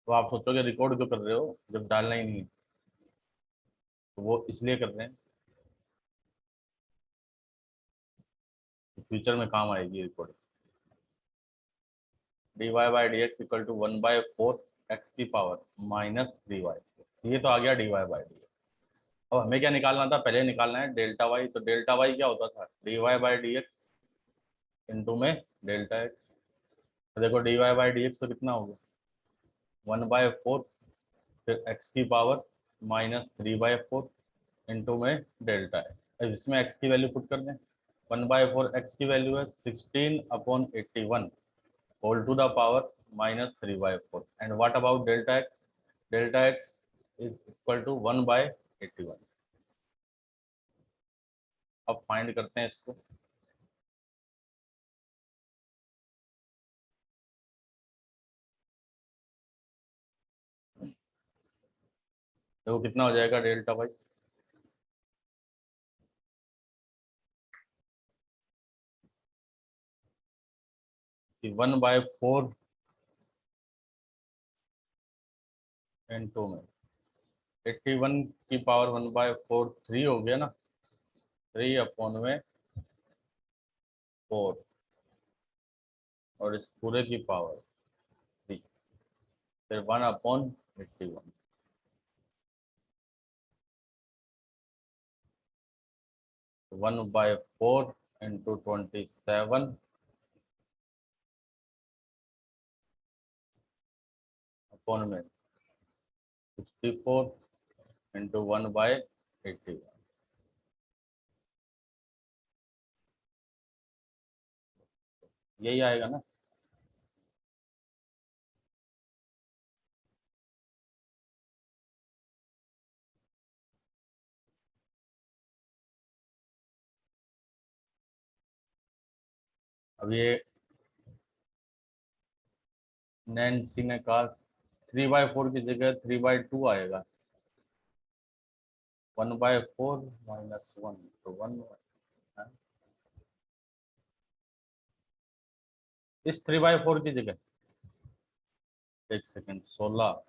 तो आप सोचोगे रिकॉर्ड क्यों कर रहे हो जब डालना ही नहीं है। तो वो इसलिए कर रहे हैं, फ्यूचर में काम आएगी record. D Y by D X equal to 1/4 X की पावर -3y। ये तो आ गया डी वाई बाई डी। अब हमें क्या निकालना था, पहले निकालना है डेल्टा वाई। तो डेल्टा वाई क्या होता था, D Y by D X into में डेल्टा एक्स। तो देखो D Y by D X तो कितना होगा 1/4, फिर एक्स की पावर -3/4 इंटू में डेल्टा एक्स। अब इसमें एक्स की वैल्यू पुट कर दें। 1/4 एक्स की वैल्यू है 16/81 whole to the power -3/4। And what about delta X, delta X is equal to 1/81। अब फाइंड करते हैं इसको। देखो कितना हो जाएगा डेल्टा वाई, 1/4 इंटू में 81 की पावर 1/4 3 हो गया ना, 3/4 और इस पूरे की पावर 3, फिर 1/81। 1/4 इंटू 27 अपॉन में 64 इंटू 1/81। यही आएगा ना। अब ये नैन्सी ने कहा 3/4 की जगह 3/2 आएगा। 1/4 -1 तो 1। इस 3/4 की जगह, एक सेकेंड, 16।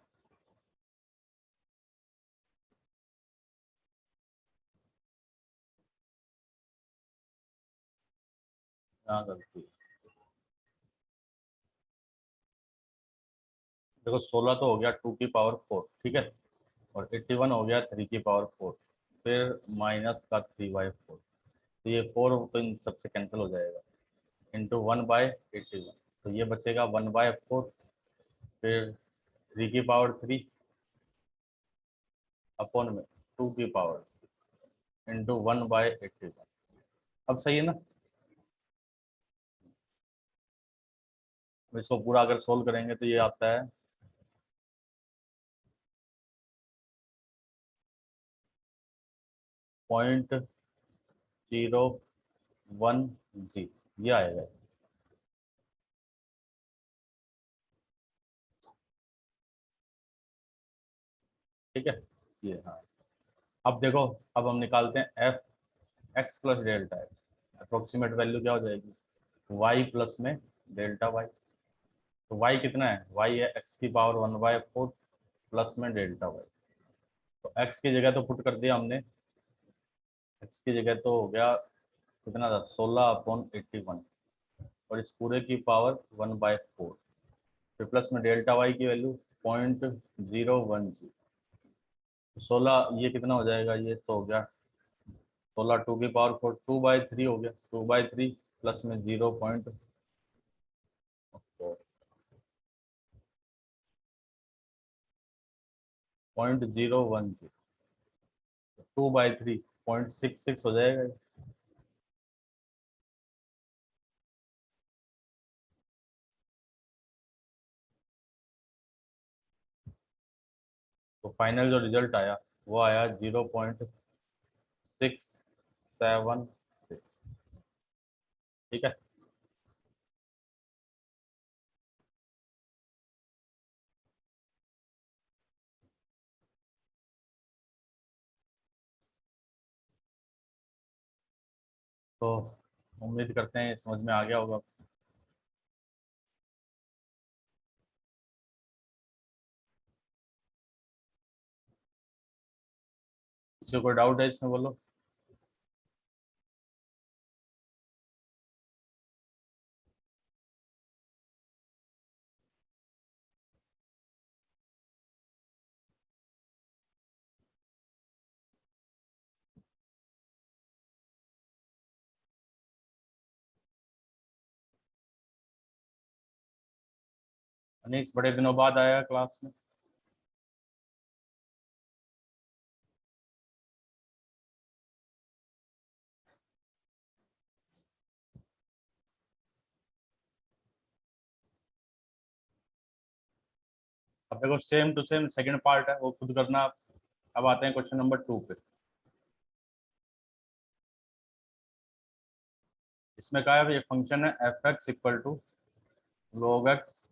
यहाँ गलती, देखो 16 तो हो गया 2 की पावर 4, ठीक है। और 81 हो गया 3 की पावर 4, फिर माइनस का 3/4। तो ये 4 तो इन सबसे कैंसिल हो जाएगा, इंटू 1/81। तो ये बचेगा 1/4, फिर 3 की पावर 3 अपॉन में 2 की पावर इंटू 1/81। अब सही है ना। इसको पूरा अगर सोल्व करेंगे तो ये आता है 0.010, ये आएगा। ठीक है, ये हाँ। अब देखो, अब हम निकालते हैं F x plus delta x. Approximate value क्या हो जाएगी, वाई प्लस में डेल्टा वाई। तो वाई कितना है, वाई है एक्स की पावर 1/4 प्लस में डेल्टा वाई। तो एक्स की जगह तो पुट कर दिया हमने, एक्स की जगह तो हो गया कितना था 16/81 और इस पूरे की पावर 1/4, फिर प्लस में डेल्टा वाई की वैल्यू 0.010। 16 ये कितना हो जाएगा, ये तो हो गया 16 2 की पावर 4, 2/3 हो गया, 2/3 प्लस में 0.010, 2/3 0.66 हो जाएगा। तो फाइनल जो रिजल्ट आया वो आया 0.676। ठीक है। तो उम्मीद करते हैं समझ में आ गया होगा। किसी को कोई डाउट है इसमें बोलो। अनीस बड़े दिनों बाद आया क्लास में। अब देखो same to same second part है, वो खुद करना आप। अब आते हैं क्वेश्चन नंबर 2 पे। इसमें क्या है, ये फंक्शन है F X equal to log x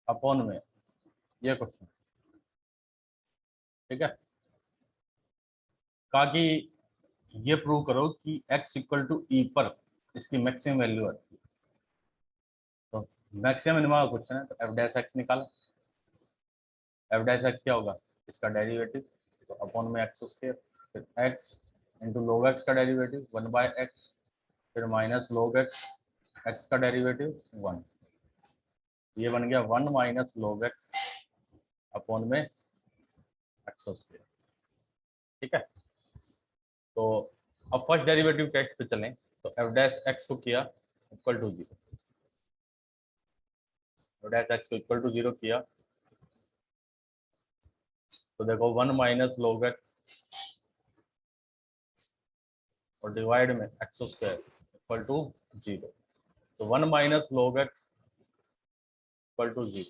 upon में, ये क्वेश्चन। ठीक है, कहा कि ये प्रूव करो कि x इक्वल टू ई पर इसकी मैक्सिमम वैल्यू आती है। तो मैक्सिमम मिनिमम का क्वेश्चन है, तो एफ डैश एक्स निकाला। एफ डैश एक्स क्या होगा, इसका डेरिवेटिव, तो अपॉन में एक्स स्क्वायर, फिर एक्स इंटू log x का डेरिवेटिव 1/x, फिर माइनस log x, एक्स का डेरिवेटिव 1। ये बन गया 1 माइनस log x अपॉन में एक्स स्क्वायर। ठीक है, तो अब फर्स्ट डेरिवेटिव टेस्ट पे चलें। तो एफ डैश एक्स को किया equal to 0, F dash X को इक्वल टू 0 किया, तो देखो 1 माइनस log x और डिवाइड में एक्स स्क्वायर इक्वल टू 0। तो 1 minus log x equal to 0।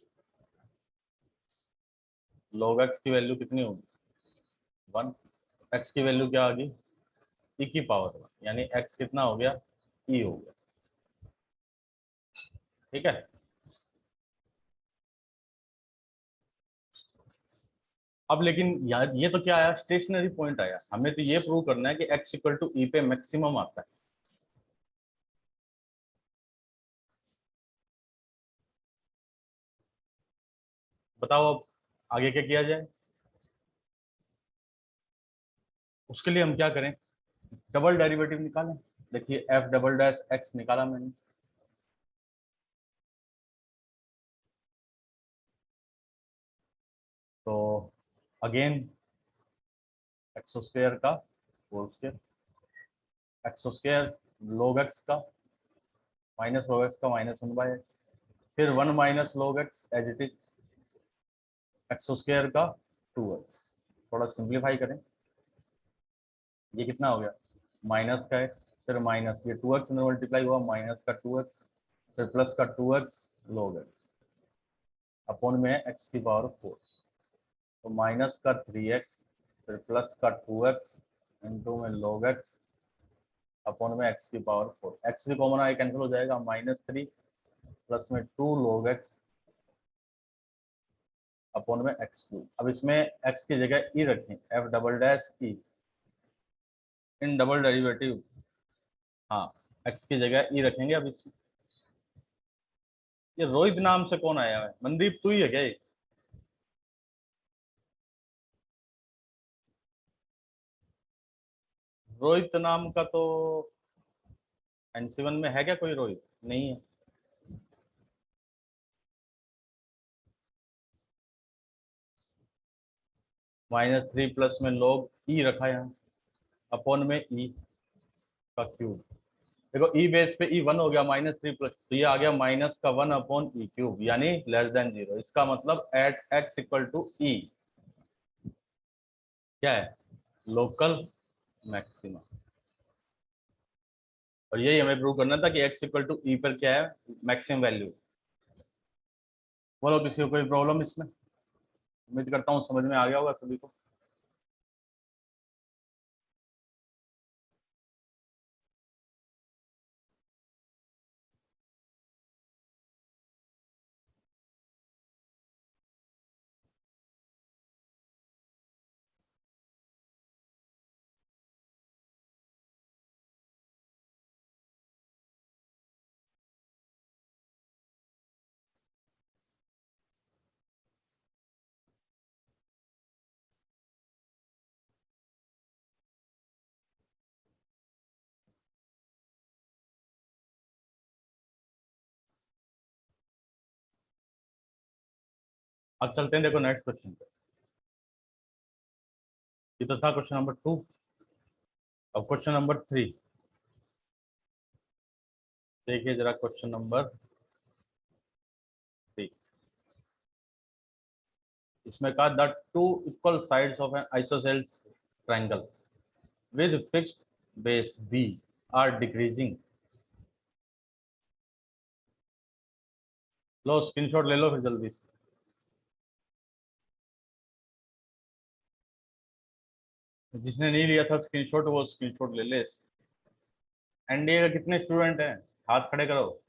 log x की वैल्यू कितनी होगी, 1। x की वैल्यू क्या आ गई, e की पावर 1, यानी x कितना हो गया, e हो गया। ठीक है, अब लेकिन यार ये तो क्या आया, स्टेशनरी पॉइंट आया। हमें तो ये प्रूव करना है कि x इक्वल टू ई पे मैक्सिमम आता है। बताओ अब आगे क्या किया जाए। उसके लिए हम क्या करें, डबल डेरिवेटिव निकालें। देखिए एफ डबल डैश एक्स निकाला मैंने, तो अगेन एक्स स्क्वायर का whole square, X square log x का माइनस log x का माइनस 1/x, फिर 1 minus log x as it is, X square का 2x। थोड़ा सिंप्लीफाई करें, ये कितना हो गया, माइनस का x, फिर माइनस ये 2x में मल्टीप्लाई हुआ, माइनस का 2x, फिर प्लस का 2x log x अपॉन में x की पावर 4, तो माइनस का 3x, फिर प्लस का 2x इंटू में log x अपॉन में x की पावर 4। x भी कॉमन आए कैंसिल हो जाएगा, -3 प्लस में 2 log x अपॉन में x3। अब इसमें x की जगह e रखें, f double dash e in double derivative, हाँ x की जगह e रखेंगे। अब इसमें ये रोहित नाम से कौन आया है, मनदीप तू ही है क्या ये? रोहित नाम का तो NC1 में है क्या कोई रोहित, नहीं है। -3 प्लस में log e रखा यहाँ अपॉन में e का क्यूब। देखो ई बेस पे ई 1 हो गया, -3 प्लस, तो ये आ गया माइनस का 1 अपॉन ई क्यूब, यानी लेस देन 0। इसका मतलब एट एक्स इक्वल टू ई क्या है, लोकल मैक्सिमा। और यही हमें प्रूव करना था कि एक्स इक्वल टू ई पर क्या है, मैक्सिमम वैल्यू। बोलो किसी को कोई प्रॉब्लम इसमें, उम्मीद करता हूँ समझ में आ गया होगा सभी को। अब चलते हैं, देखो नेक्स्ट क्वेश्चन पे। ये तो था क्वेश्चन नंबर 2। अब क्वेश्चन नंबर 3 देखिए जरा, क्वेश्चन नंबर 3 इसमें कहा the two equal sides of an isosceles triangle with fixed base B are decreasing. लो स्क्रीनशॉट ले लो फिर जल्दी से। जिसने नहीं लिया था स्क्रीनशॉट वो स्क्रीनशॉट ले ले। एनडीए का कितने स्टूडेंट हैं, हाथ खड़े करो।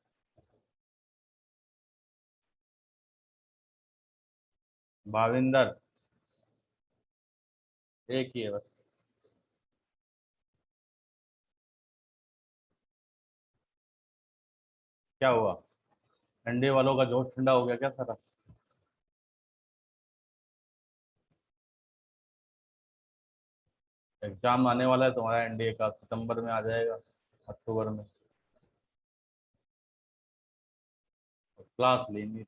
भाविंदर, एक ही है बस। क्या हुआ, एनडीए वालों का जोश ठंडा हो गया क्या सारा? एग्जाम आने वाला है तुम्हारा एनडीए का, सितंबर में आ जाएगा, अक्टूबर में। क्लास लेनी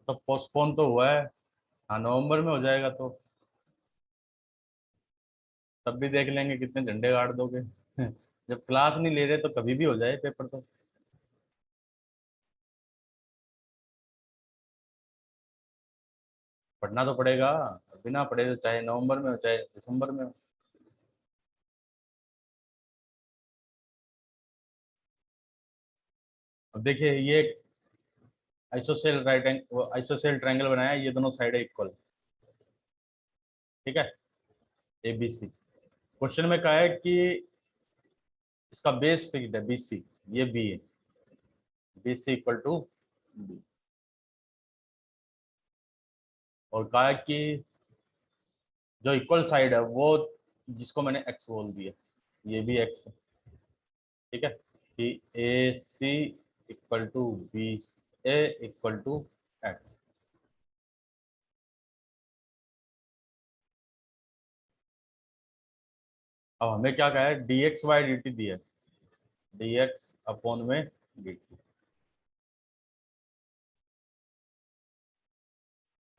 तो पोस्टपोन तो हुआ है। हाँ नवंबर में हो जाएगा तो तब भी देख लेंगे कितने झंडे गाड़ दोगे। जब क्लास नहीं ले रहे तो कभी भी हो जाए पेपर तो। पढ़ना तो पड़ेगा, बिना पढ़े तो चाहे नवंबर में हो चाहे दिसंबर में हो। अब देखिए ये ISOCELL right angle, ISOCELL triangle बनाया है, ये दोनों साइड इक्वल। ठीक है, ए बी सी। क्वेश्चन में कहा है कि इसका बेस फिक्स्ड है बी सी, ये बी है, B C equal to B. और कहा है कि जो इक्वल साइड है वो, जिसको मैंने एक्स बोल दिया, ये भी एक्स है। ठीक है, कि a c equal to b a equal to x. अब हमें क्या कहा है, d x y d t दिया है, डी एक्स अपॉन में डी टी।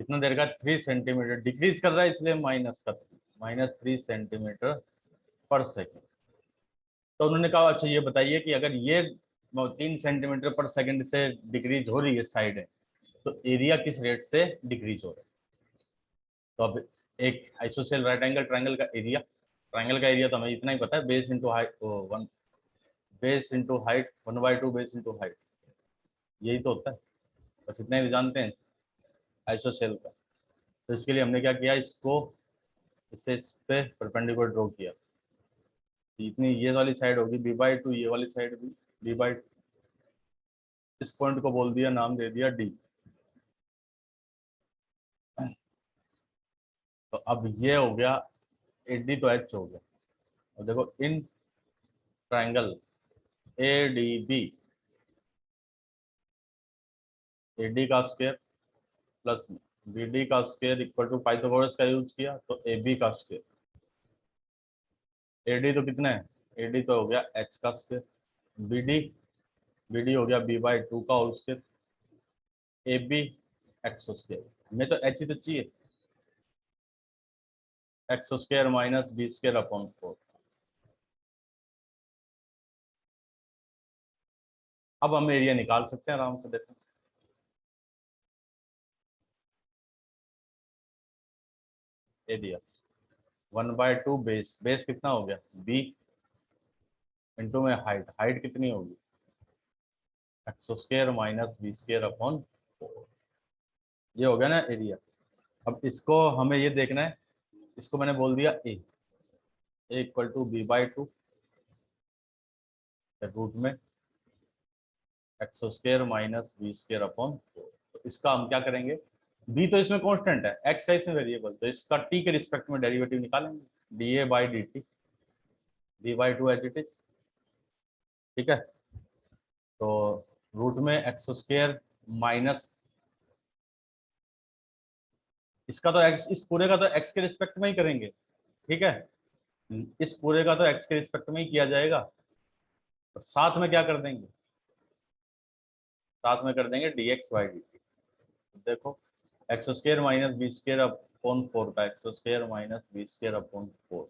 कितना देर का, 3 सेंटीमीटर डिक्रीज कर रहा है इसलिए माइनस का, -3 सेंटीमीटर पर सेकेंड। तो उन्होंने कहा अच्छा ये बताइए कि अगर ये 3 सेंटीमीटर पर सेकेंड से डिक्रीज हो रही है साइड है, तो एरिया किस रेट से डिक्रीज हो रहा है। तो अब एक आइसोसेल राइट एंगल ट्रायंगल का एरिया, ट्रायंगल का एरिया तो हमें इतना ही पता है, base into height, one base into height, 1/2 base into height, यही तो होता है। बस इतना ही जानते हैं आइसोसेल का। तो इसके लिए हमने क्या किया, इसको इससे इस पे परपेंडिकुलर ड्रॉ किया। इतनी ये वाली साइड होगी b/2, ये वाली साइड भी b/2। इस पॉइंट को बोल दिया, नाम दे दिया डी। तो अब ये हो गया, एडी तो एच हो गया। और देखो in triangle A D B, AD का स्क्वायर प्लस बी डी का स्क्वायर इक्वल टू पाइथागोरस का यूज किया तो ए बी का स्क्वायर। एडी तो कितना है, एडी तो हो गया एच का square, B D, B D हो गया b/2 का whole square, A B X square. हमें तो एच ही तो चाहिए, X square minus B square upon 4। अब हम एरिया निकाल सकते हैं आराम से, देखो एरिया 1/2 बेस, बेस कितना हो गया बी, इंटू में हाइट, हाइट कितनी होगी X square minus B square upon 4। ये हो गया ना एरिया। अब इसको हमें ये देखना है, इसको मैंने बोल दिया A equal to b/2 root में X square minus B square upon 4। तो इसका हम क्या करेंगे, बी तो इसमें कांस्टेंट है, एक्स है इसमें वेरिएबल, तो इसका टी के रिस्पेक्ट में डेरिवेटिव निकालेंगे, D A by D T, b/2 as it is. ठीक है, तो रूट में एक्स स्क्वायर माइनस इसका तो x, इस पूरे का तो x के रिस्पेक्ट में ही करेंगे, ठीक है, इस पूरे का तो x के रिस्पेक्ट में ही किया जाएगा, और साथ में क्या कर देंगे, साथ में कर देंगे dx by dt। देखो X square minus B square upon 4 का X square minus B square upon 4,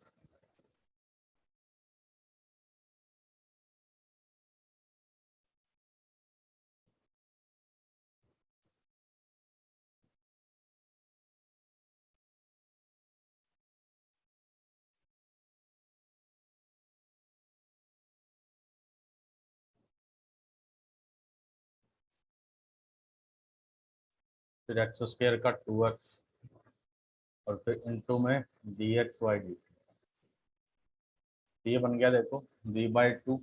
फिर एक्स स्क्र का 2x और फिर इनटू में dx by dt। ये बन गया देखो v/2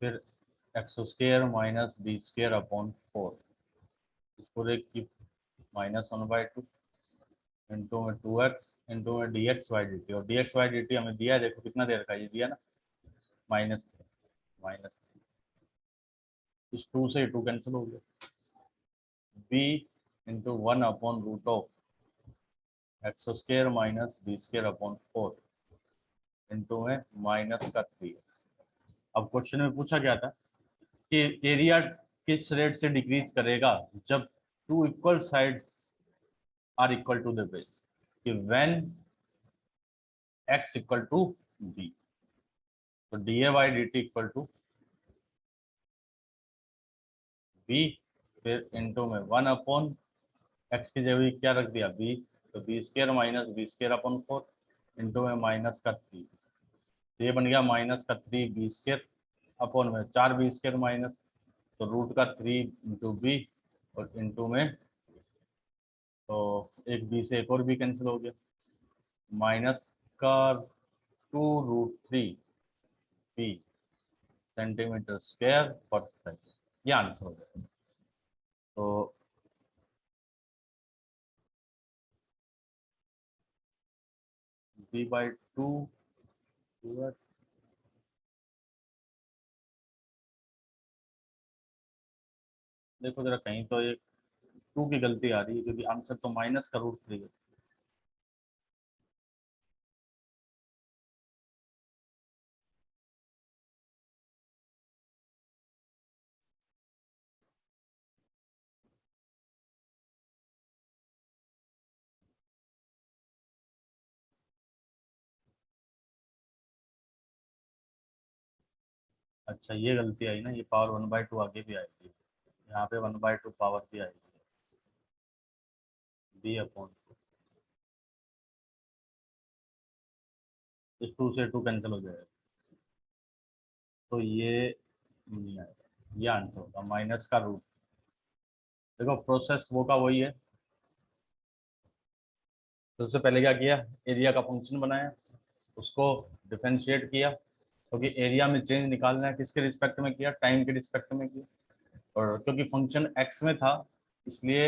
फिर X square minus B square upon 4, इस पूरे की -1/2 इंटू में 2x इंटू में dx by dt, और dx by dt हमें दिया है, देखो कितना दे रखा है, ये दिया ना -3, माइनस इस 2 से 2 कैंसिल हो गया, b into 1 upon root of X square minus B square upon 4 into में माइनस का 3x। अब क्वेश्चन में पूछा गया था कि एरिया किस रेट से डिक्रीज करेगा जब two equal sides are equal to the base, कि when x equal to b, तो dA by dt equal to b, फिर इनटू में 1 अपॉन x की जगह क्या रख दिया b, तो B square minus B square upon 4 into में माइनस का 3, तो ये बन गया माइनस का 3 बी स्क्र अपॉन में 4 बी स्क्र माइनस, तो रूट का 3 इंटू बी और इंटू में, तो एक बी से एक और बी कैंसिल हो गया, माइनस का 2√3 बी सेंटीमीटर स्क्वायर पर सेकंड, ये आंसर हो जाएगा। तो b/2 2x, देखो जरा कहीं तो एक 2 की गलती आ रही है, क्योंकि आंसर तो -√3 है। अच्छा ये गलती आई ना, ये पावर 1/2 आगे भी आएगी, यहाँ पे 1/2 पावर भी आएगी, b अपॉन, इस 2 से 2 कैंसिल हो जाएगा, तो ये नहीं आएगा, ये आंसर होगा माइनस का रूट। देखो प्रोसेस वो का वही है, तो उससे पहले क्या किया, एरिया का फंक्शन बनाया, उसको डिफरेंशिएट किया, क्योंकि एरिया में चेंज निकालना है, किसके रिस्पेक्ट में किया, टाइम के रिस्पेक्ट में किया, और क्योंकि फंक्शन x में था इसलिए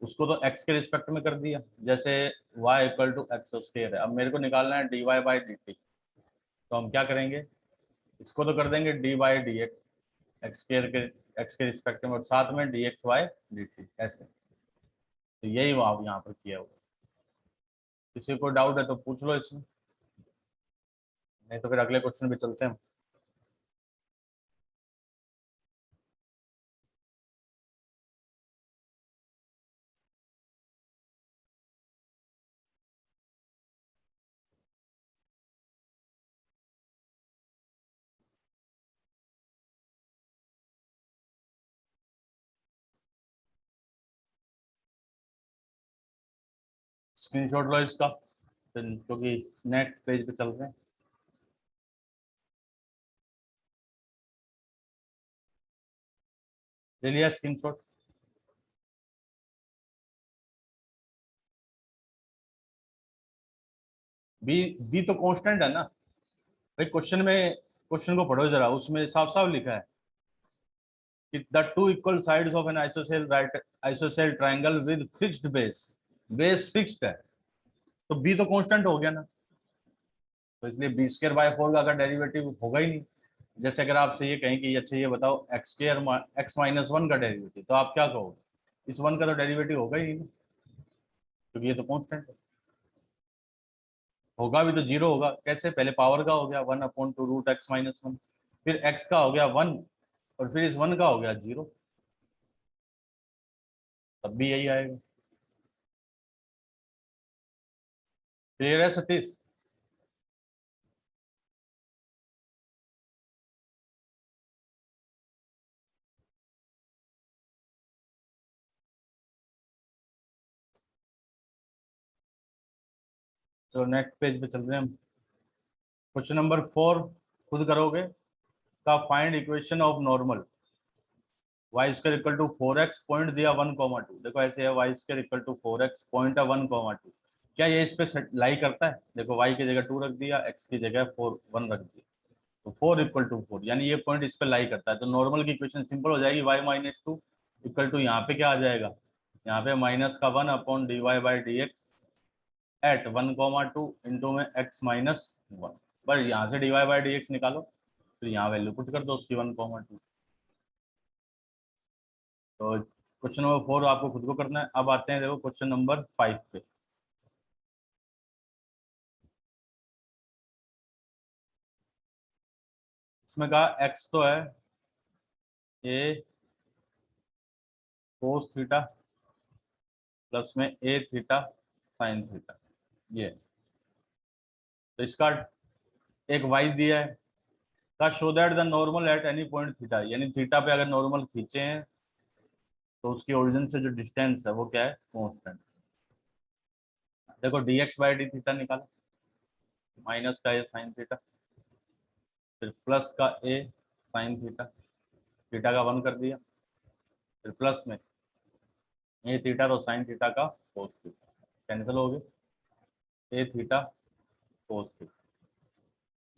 उसको तो x के रिस्पेक्ट में कर दिया, जैसे y equal to X square है, अब मेरे को निकालना है dy बाई डी टी, तो हम क्या करेंगे, इसको तो कर देंगे D by D x x के रिस्पेक्ट में, और साथ में D X by D T, ऐसे, तो यही वहाँ यहाँ पर किया हुआ। किसी को डाउट है तो पूछ लो इसमें, नहीं तो फिर अगले क्वेश्चन पे चलते हैं। स्क्रीनशॉट लो इसका, फिर क्योंकि नेक्स्ट पेज पे चल रहे हैं। ले लिया स्क्रीनशॉट, बी, बी तो कांस्टेंट है ना भाई, क्वेश्चन को पढ़ो जरा, उसमें साफ साफ लिखा है कि the two equal sides of an isosceles right isosceles triangle with fixed base, base fixed है, तो बी तो कांस्टेंट हो गया ना, तो इसलिए बी स्क्वायर बाय 4 का अगर डेरिवेटिव होगा ही नहीं, जैसे अगर आपसे ये कहें कि अच्छा ये बताओ x square x minus one का डेरिवेटिव, तो आप क्या कहोगे? इस वन का तो डेरिवेटिव होगा ही नहीं ना, क्योंकि ये तो कांस्टेंट है। होगा भी तो जीरो होगा। कैसे? पहले पावर का हो गया one upon two root X minus one, फिर एक्स का हो गया वन, और फिर इस वन का हो गया जीरो, तब भी यही आएगा। क्लियर है सतीश? चलो नेक्स्ट पेज पे चल रहे हैं हम। क्वेश्चन नंबर 4 खुद करोगे। का find equation of normal Y square equal to 4x point दिया 1,2। देखो ऐसे है, Y square equal to 4x point है 1,2। क्या ये इस पे लाई करता है? देखो y की जगह 2 रख दिया, x की जगह 1 रख दिया, तो 4 इक्वल टू 4, यानी ये पॉइंट इस पे लाई करता है। तो नॉर्मल की इक्वेशन सिंपल हो जाएगी, y minus two equal to यहाँ पे क्या आ जाएगा, यहाँ पे माइनस का 1 upon d Y by D x at 1,2 into में x माइनस वन। बस यहाँ से d Y by D x निकालो, फिर यहाँ वैल्यू पुट कर दो उसकी 1,2। तो क्वेश्चन नंबर 4 आपको खुद को करना है। अब आते हैं देखो क्वेश्चन नंबर 5 पे। इसमें कहा x तो है a कोस थीटा प्लस में a थीटा साइन थीटा, ये। तो इसका एक y दिया है, का show that the normal at any point theta, यानी थीटा पे अगर नॉर्मल खींचे हैं तो उसकी ओरिजिन से जो डिस्टेंस है वो क्या है, कांस्टेंट। देखो dx बाई डी थीटा निकाला, माइनस का a साइन थीटा, फिर प्लस का a साइन थीटा, थीटा का 1 कर दिया, फिर प्लस में ए थीटा तो साइन थीटा का कोस थीटा, कैंसिल हो गए, a theta cos theta.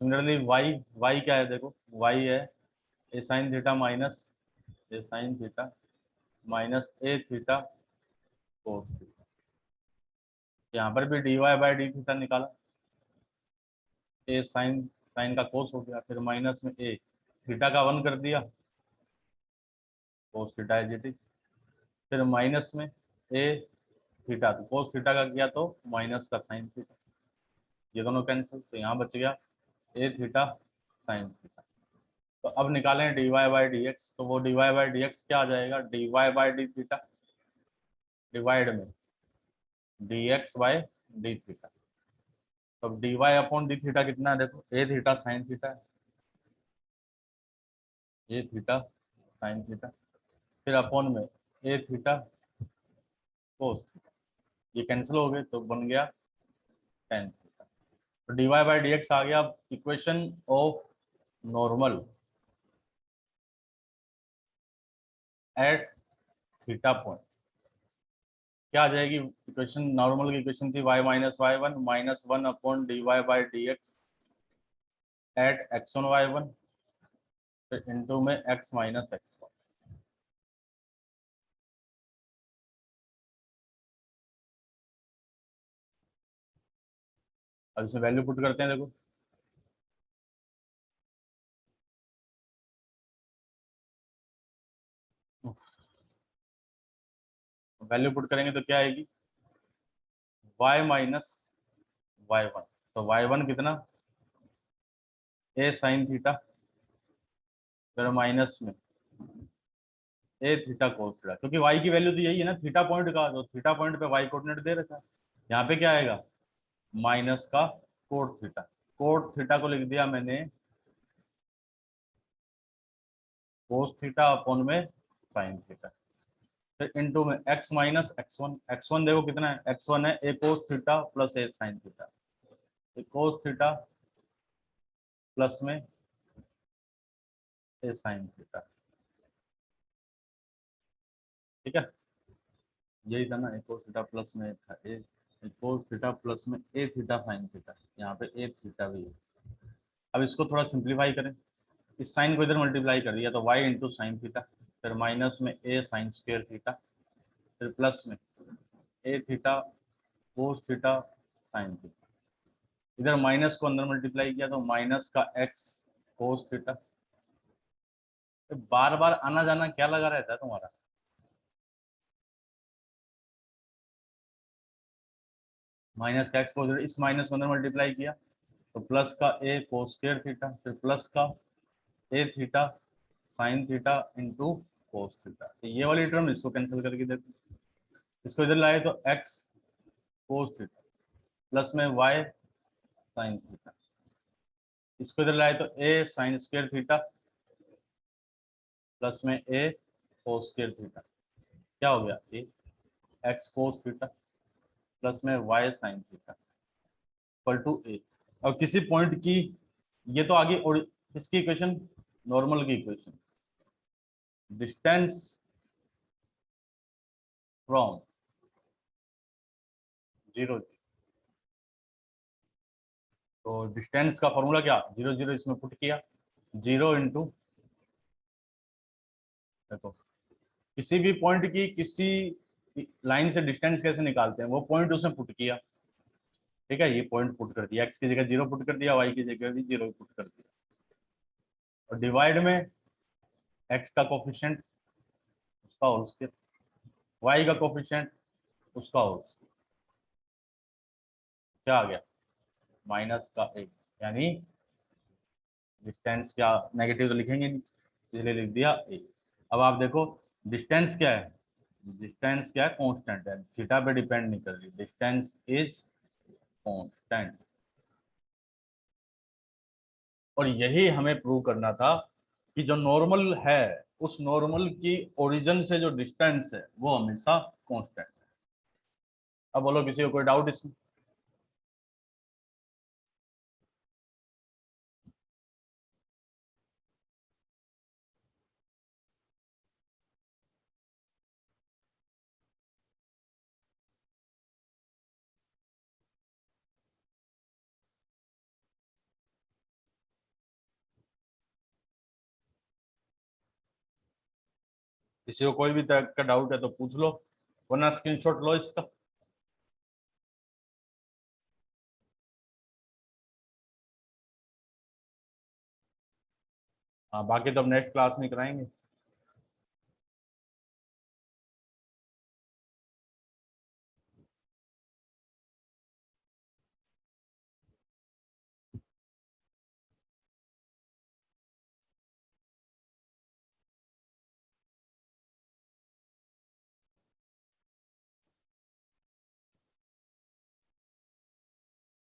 Similarly y, y क्या है देखो, वाई है a sine theta minus a sine theta minus a theta cos theta. यहाँ पर भी d Y by D theta निकाला, ए साइन साइन का कोस हो गया, फिर माइनस में ए थीटा का 1 कर दिया, cos theta as it is, फिर माइनस में ए थीटा, तो कोस थीटा का किया तो माइनस का साइन थीटा, ये दोनों कैंसिल, तो यहाँ बच गया ए थीटा साइन थीटा। तो अब निकालें D Y by D X, तो वो D Y by D X क्या आ जाएगा, D Y by D theta divide में D X by D theta. तो D Y upon D theta कितना है देखो, ए थीटा साइन थीटा है, ए थीटा साइन थीटा, फिर अपॉन में ए थीटा कोस थीटा, ये कैंसिल हो गए तो बन गया टेन थीटा। तो D Y by D x आ गया। Equation of normal at theta point क्या आ जाएगी, इक्वेशन नॉर्मल की इक्वेशन थी y minus y one minus one upon d Y by D x at x one y one, फिर into में x minus x one. अब इसमें value put करते हैं देखो, वैल्यू पुट करेंगे तो क्या आएगी, y माइनस वाई वन, तो वाई वन कितना, ए साइन थीटा, फिर माइनस में ए थीटा कोस थीटा, क्योंकि y की वैल्यू तो यही है ना थीटा पॉइंट का, जो थीटा पॉइंट पे y कोऑर्डिनेट दे रखा है। यहाँ पे क्या आएगा, माइनस का कोट थीटा, कोट थीटा को लिख दिया मैंने कोस थीटा अपॉन में साइन थीटा, फिर इनटू में x माइनस x1, x1 देखो कितना है, x1 है ए कोस थीटा प्लस ए साइन थीटा, ए कोस थीटा प्लस में ए साइन थीटा, ठीक है, यही था ना, ए कोस थीटा प्लस में था ए कोस थीटा प्लस में ए थीटा साइन थीटा, यहाँ पे ए थीटा भी है। अब इसको थोड़ा सिंप्लीफाई करें, इस साइन को इधर मल्टीप्लाई कर दिया तो y इंटू साइन थीटा, फिर माइनस में ए साइन स्क्वेयर थीटा, फिर प्लस में ए theta cos theta sine theta, इधर माइनस को अंदर मल्टीप्लाई किया तो माइनस का x कोस थीटा बार बार आना जाना क्या लगा रहता है तुम्हारा? माइनस का एक्स को इस माइनस को अंदर मल्टीप्लाई किया तो प्लस का ए कोस स्क्वायर थीटा, फिर प्लस का A theta sine theta into cos theta. तो ये वाली टर्म इसको कैंसिल करके देखो, इसको इधर लाए तो एक्स कोस थीटा प्लस में वाई साइन थीटा, इसको इधर लाए तो A sine square theta plus में ए कोस स्क्वायर थीटा, क्या हो गया A X cos theta plus में Y sine theta equal to A. और किसी पॉइंट की, ये तो आगे और इसकी इक्वेशन, नॉर्मल की इक्वेशन, डिस्टेंस फ्रॉम जीरो, तो डिस्टेंस का फॉर्मूला क्या, जीरो जीरो इसमें पुट किया, जीरो इंटू, देखो किसी भी पॉइंट की किसी लाइन से डिस्टेंस कैसे निकालते हैं, वो पॉइंट उसने पुट किया, ठीक है, ये पॉइंट पुट कर दिया, एक्स की जगह जीरो पुट कर दिया, वाई की जगह भी जीरो पुट कर दिया, और डिवाइड में एक्स का कोफिशिएंट उसका होल स्क्वायर, वाई का कोफिशिएंट उसका होल स्क्वायर, क्या आ गया माइनस का एक, यानी डिस्टेंस क्या, नेगेटिव तो लिखेंगे नहीं इसलिए लिख दिया ए। अब आप देखो डिस्टेंस क्या है, डिस्टेंस क्या है, कांस्टेंट है, थीटा पे डिपेंड नहीं कर रही, डिस्टेंस इज कांस्टेंट। और यही हमें प्रूव करना था कि जो नॉर्मल है उस नॉर्मल की ओरिजिन से जो डिस्टेंस है वो हमेशा कांस्टेंट है। अब बोलो किसी को कोई डाउट इसमें? किसी को कोई भी तरह का डाउट है तो पूछ लो, वरना स्क्रीनशॉट लो इसका। हाँ बाकी तो अब नेक्स्ट क्लास में कराएंगे।